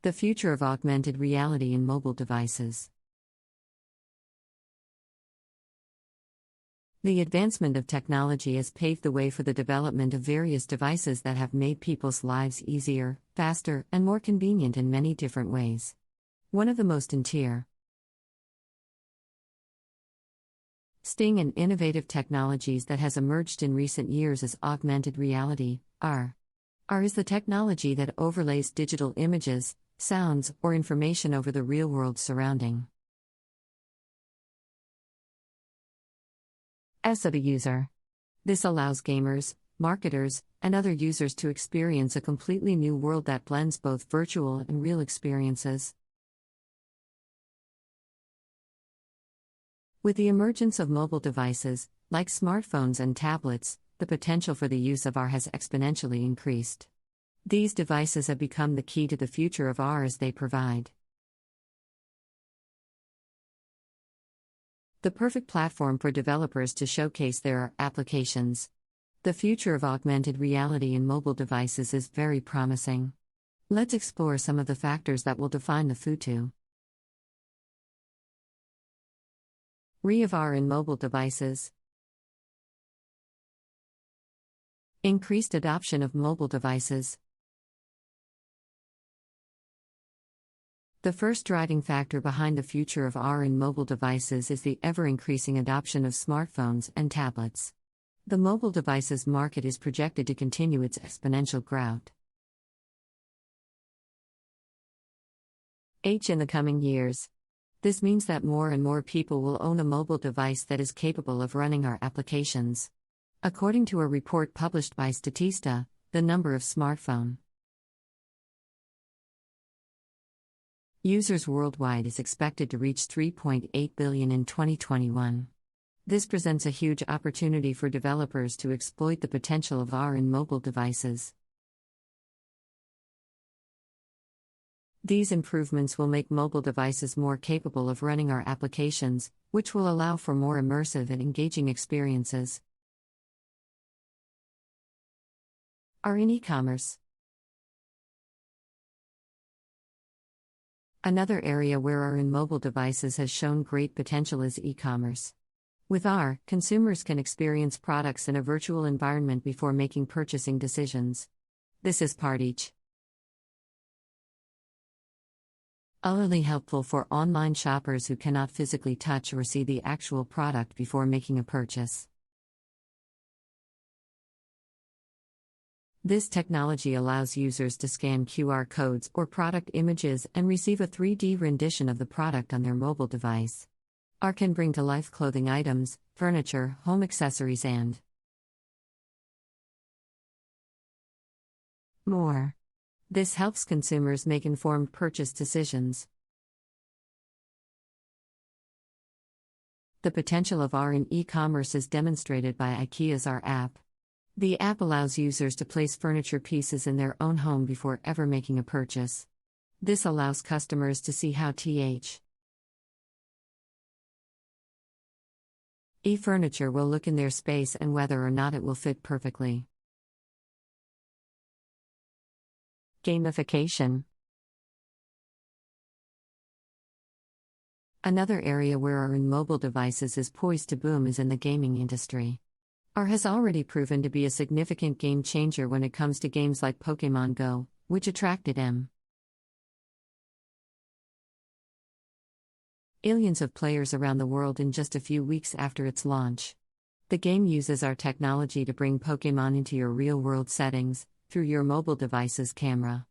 The future of augmented reality in mobile devices. The advancement of technology has paved the way for the development of various devices that have made people's lives easier, faster, and more convenient in many different ways. One of the most interesting and innovative technologies that has emerged in recent years is augmented reality, AR. AR is the technology that overlays digital images, sounds, or information over the real-world surrounding of a user. This allows gamers, marketers, and other users to experience a completely new world that blends both virtual and real experiences. With the emergence of mobile devices, like smartphones and tablets, the potential for the use of AR has exponentially increased. These devices have become the key to the future of AR as they provide the perfect platform for developers to showcase their applications. The future of augmented reality in mobile devices is very promising. Let's explore some of the factors that will define the future of AR in mobile devices. Increased adoption of mobile devices. The first driving factor behind the future of AR in mobile devices is the ever-increasing adoption of smartphones and tablets. The mobile devices market is projected to continue its exponential growth in the coming years. This means that more and more people will own a mobile device that is capable of running AR applications. According to a report published by Statista, the number of smartphone users worldwide is expected to reach 3.8 billion in 2021. This presents a huge opportunity for developers to exploit the potential of AR in mobile devices. These improvements will make mobile devices more capable of running AR applications, which will allow for more immersive and engaging experiences. AR in e-commerce. Another area where AR in mobile devices has shown great potential is e-commerce. With AR, consumers can experience products in a virtual environment before making purchasing decisions. This is particularly helpful for online shoppers who cannot physically touch or see the actual product before making a purchase. This technology allows users to scan QR codes or product images and receive a 3D rendition of the product on their mobile device. AR can bring to life clothing items, furniture, home accessories, and more. This helps consumers make informed purchase decisions. The potential of AR in e-commerce is demonstrated by IKEA's AR app. The app allows users to place furniture pieces in their own home before ever making a purchase. This allows customers to see how furniture will look in their space and whether or not it will fit perfectly. Gamification. Another area where AR in mobile devices is poised to boom is in the gaming industry. AR has already proven to be a significant game changer when it comes to games like Pokémon Go, which attracted millions of players around the world in just a few weeks after its launch. The game uses our technology to bring Pokémon into your real-world settings, through your mobile device's camera.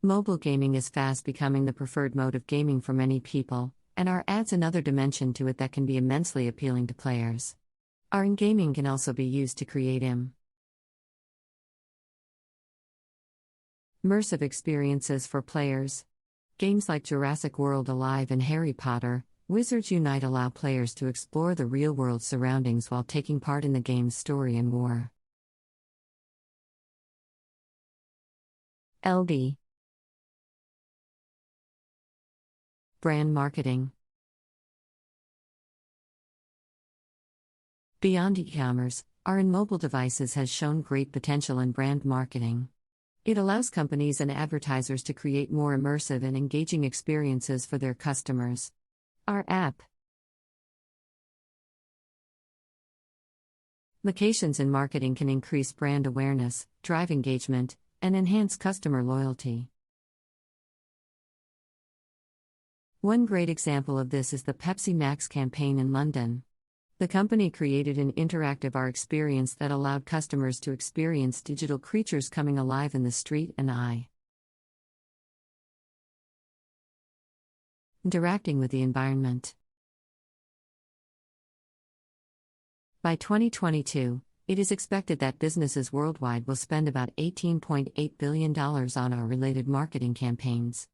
Mobile gaming is fast becoming the preferred mode of gaming for many people, and AR adds another dimension to it that can be immensely appealing to players. AR in gaming can also be used to create immersive experiences for players. Games like Jurassic World Alive and Harry Potter, Wizards Unite allow players to explore the real-world surroundings while taking part in the game's story and lore. LD. Brand marketing. Beyond e-commerce, AR in mobile devices has shown great potential in brand marketing. It allows companies and advertisers to create more immersive and engaging experiences for their customers. Our app. Locations in marketing can increase brand awareness, drive engagement, and enhance customer loyalty. One great example of this is the Pepsi Max campaign in London. The company created an interactive AR experience that allowed customers to experience digital creatures coming alive in the street and interacting with the environment. By 2022, it is expected that businesses worldwide will spend about $18.8 billion on AR-related marketing campaigns.